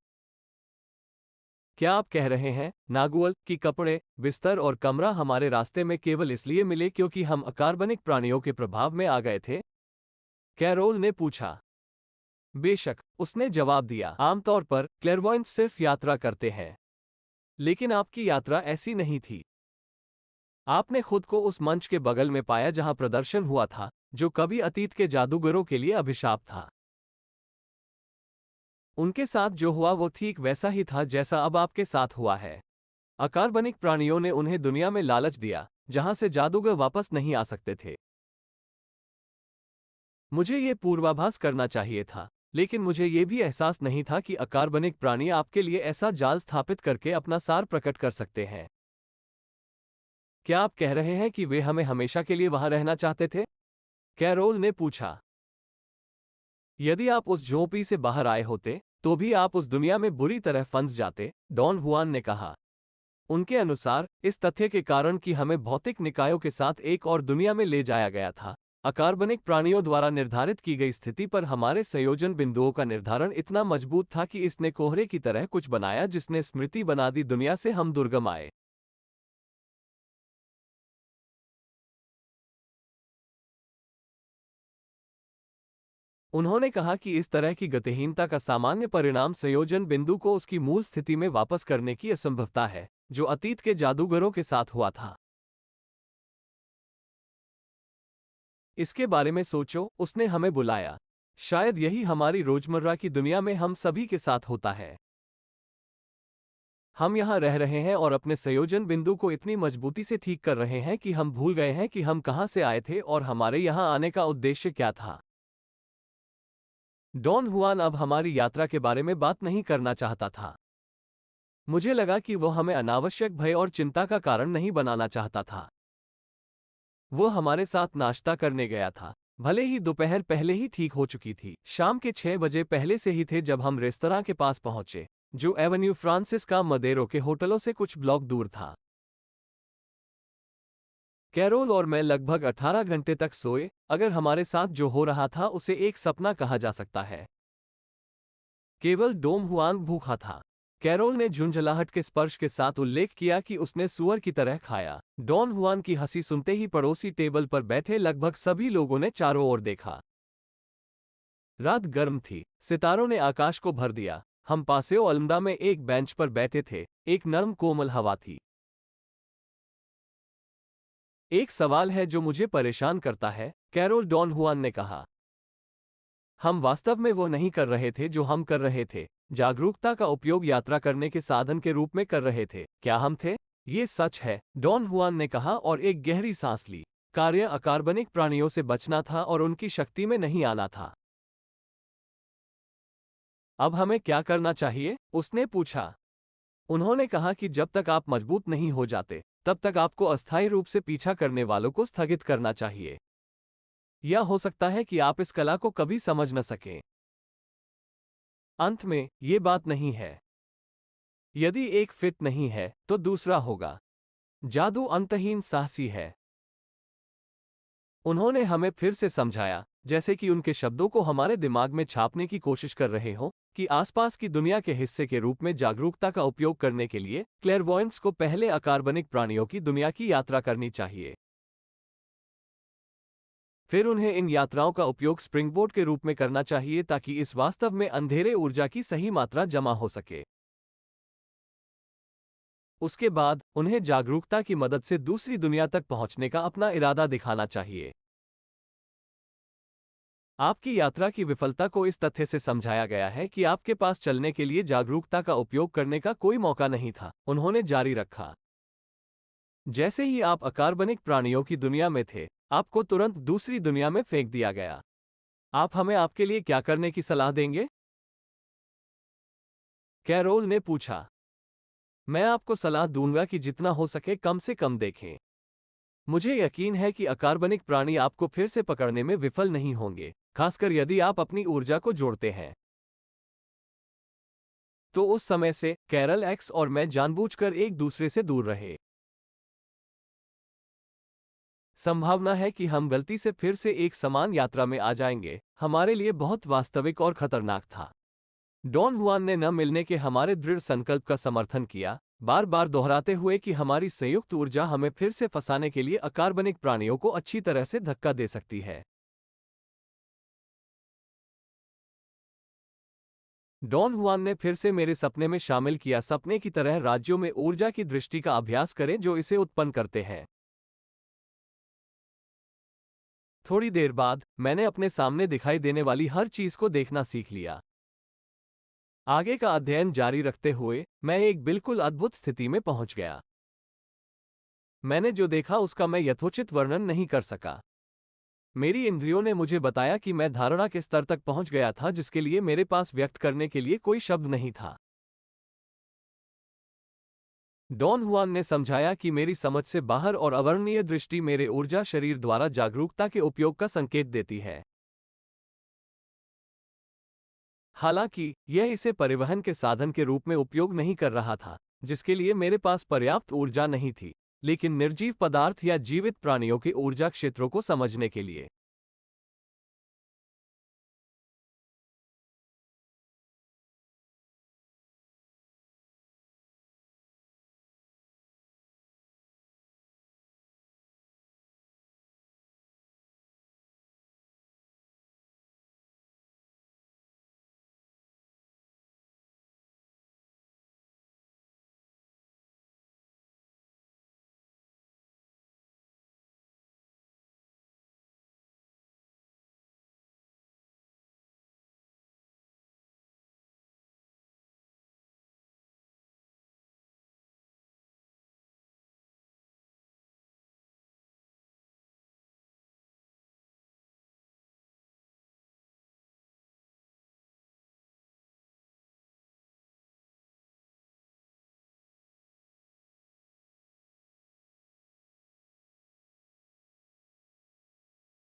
क्या आप कह रहे हैं, नागुअल, कि कपड़े, बिस्तर और कमरा हमारे रास्ते में केवल इसलिए मिले क्योंकि हम अकार्बनिक प्राणियों के प्रभाव में आ गए थे? कैरोल ने पूछा। बेशक, उसने जवाब दिया। आमतौर पर क्लेरवॉयंट सिर्फ यात्रा करते हैं। लेकिन आपकी यात्रा ऐसी नहीं थी। आपने खुद को उस मंच के बगल में पाया जहां प्रदर्शन हुआ था, जो कभी अतीत के जादूगरों के लिए अभिशाप था। उनके साथ जो हुआ वो ठीक वैसा ही था जैसा अब आपके साथ हुआ है। अकार्बनिक प्राणियों ने उन्हें दुनिया में लालच दिया, जहां से जादूगर वापस नहीं आ सकते थे। मुझे ये पूर्वाभास करना चाहिए था, लेकिन मुझे ये भी एहसास नहीं था कि अकार्बनिक प्राणी आपके लिए ऐसा जाल स्थापित करके अपना सार प्रकट कर सकते हैं। क्या आप कह रहे हैं कि वे हमें हमेशा के लिए वहां रहना चाहते थे? कैरोल ने पूछा। यदि आप उस झोंपड़ी से बाहर आए होते, तो भी आप उस दुनिया में बुरी तरह फंस जाते, डॉन हुआन ने कहा। उनके अनुसार इस तथ्य के कारण कि हमें भौतिक निकायों के साथ एक और दुनिया में ले जाया गया था, अकार्बनिक प्राणियों द्वारा निर्धारित की गई स्थिति पर हमारे संयोजन बिंदुओं का निर्धारण इतना मजबूत था कि इसने कोहरे की तरह कुछ बनाया जिसने स्मृति बना दी दुनिया से हम दुर्गम आए। उन्होंने कहा कि इस तरह की गतिहीनता का सामान्य परिणाम संयोजन बिंदु को उसकी मूल स्थिति में वापस करने की असंभवता है, जो अतीत के जादूगरों के साथ हुआ था। इसके बारे में सोचो, उसने हमें बुलाया। शायद यही हमारी रोजमर्रा की दुनिया में हम सभी के साथ होता है। हम यहाँ रह रहे हैं और अपने संयोजन बिंदु को इतनी मजबूती से ठीक कर रहे हैं कि हम भूल गए हैं कि हम कहाँ से आए थे और हमारे यहाँ आने का उद्देश्य क्या था। डॉन हुआन अब हमारी यात्रा के बारे में बात नहीं करना चाहता था। मुझे लगा कि वो हमें अनावश्यक भय और चिंता का कारण नहीं बनाना चाहता था। वो हमारे साथ नाश्ता करने गया था, भले ही दोपहर पहले ही ठीक हो चुकी थी। शाम के 6 बजे पहले से ही थे जब हम रेस्तरां के पास पहुंचे, जो एवेन्यू फ्रांसिस का मदेरो के होटलों से कुछ ब्लॉक दूर था। कैरोल और मैं लगभग 18 घंटे तक सोए, अगर हमारे साथ जो हो रहा था उसे एक सपना कहा जा सकता है। केवल डोम हुआंग भूखा था। कैरोल ने झुंझलाहट के स्पर्श के साथ उल्लेख किया कि उसने सूअर की तरह खाया। डॉन हुआन की हंसी सुनते ही पड़ोसी टेबल पर बैठे लगभग सभी लोगों ने चारों ओर देखा। रात गर्म थी, सितारों ने आकाश को भर दिया। हम पासेओ अल्मदा में एक बेंच पर बैठे थे, एक नरम कोमल हवा थी। एक सवाल है जो मुझे परेशान करता है, कैरोल डॉन हुआन ने कहा। हम वास्तव में वो नहीं कर रहे थे जो हम कर रहे थे, जागरूकता का उपयोग यात्रा करने के साधन के रूप में कर रहे थे। क्या हम थे? ये सच है, डॉन हुआन ने कहा और एक गहरी सांस ली। कार्य अकार्बनिक प्राणियों से बचना था और उनकी शक्ति में नहीं आना था। अब हमें क्या करना चाहिए? उसने पूछा। उन्होंने कहा कि जब तक आप मजबूत नहीं हो जाते, तब तक आपको अस्थायी रूप से पीछा करने वालों को स्थगित करना चाहिए। या हो सकता है कि आप इस कला को कभी समझ न सकें। अंत में, ये बात नहीं है। यदि एक फिट नहीं है, तो दूसरा होगा। जादू अंतहीन साहसी है। उन्होंने हमें फिर से समझाया, जैसे कि उनके शब्दों को हमारे दिमाग में छापने की कोशिश कर रहे हों, कि आसपास की दुनिया के हिस्से के रूप में जागरूकता का उपयोग करने के लिए क्लेरवॉयंट्स को पहले अकार्बनिक प्राणियों की दुनिया की यात्रा करनी चाहिए। फिर उन्हें इन यात्राओं का उपयोग स्प्रिंगबोर्ड के रूप में करना चाहिए ताकि इस वास्तव में अंधेरे ऊर्जा की सही मात्रा जमा हो सके। उसके बाद उन्हें जागरूकता की मदद से दूसरी दुनिया तक पहुंचने का अपना इरादा दिखाना चाहिए। आपकी यात्रा की विफलता को इस तथ्य से समझाया गया है कि आपके पास चलने के लिए जागरूकता का उपयोग करने का कोई मौका नहीं था, उन्होंने जारी रखा। जैसे ही आप अकार्बनिक प्राणियों की दुनिया में थे, आपको तुरंत दूसरी दुनिया में फेंक दिया गया। आप हमें आपके लिए क्या करने की सलाह देंगे? कैरोल ने पूछा। मैं आपको सलाह दूंगा कि जितना हो सके कम से कम देखें। मुझे यकीन है कि अकार्बनिक प्राणी आपको फिर से पकड़ने में विफल नहीं होंगे, खासकर यदि आप अपनी ऊर्जा को जोड़ते हैं। तो उस समय से कैरल एक्स और मैं जानबूझकर एक दूसरे से दूर रहे। संभावना है कि हम गलती से फिर से एक समान यात्रा में आ जाएंगे, हमारे लिए बहुत वास्तविक और खतरनाक था। डॉन हुआन ने न मिलने के हमारे दृढ़ संकल्प का समर्थन किया, बार बार दोहराते हुए कि हमारी संयुक्त ऊर्जा हमें फिर से फंसाने के लिए अकार्बनिक प्राणियों को अच्छी तरह से धक्का दे सकती है। डॉन हुआन ने फिर से मेरे सपने में शामिल किया, सपने की तरह राज्यों में ऊर्जा की दृष्टि का अभ्यास करें जो इसे उत्पन्न करते हैं। थोड़ी देर बाद मैंने अपने सामने दिखाई देने वाली हर चीज को देखना सीख लिया। आगे का अध्ययन जारी रखते हुए मैं एक बिल्कुल अद्भुत स्थिति में पहुंच गया। मैंने जो देखा उसका मैं यथोचित वर्णन नहीं कर सका। मेरी इंद्रियों ने मुझे बताया कि मैं धारणा के स्तर तक पहुंच गया था जिसके लिए मेरे पास व्यक्त करने के लिए कोई शब्द नहीं था। डॉन हुआन ने समझाया कि मेरी समझ से बाहर और अवर्णनीय दृष्टि मेरे ऊर्जा शरीर द्वारा जागरूकता के उपयोग का संकेत देती है। हालांकि यह इसे परिवहन के साधन के रूप में उपयोग नहीं कर रहा था, जिसके लिए मेरे पास पर्याप्त ऊर्जा नहीं थी, लेकिन निर्जीव पदार्थ या जीवित प्राणियों के ऊर्जा क्षेत्रों को समझने के लिए।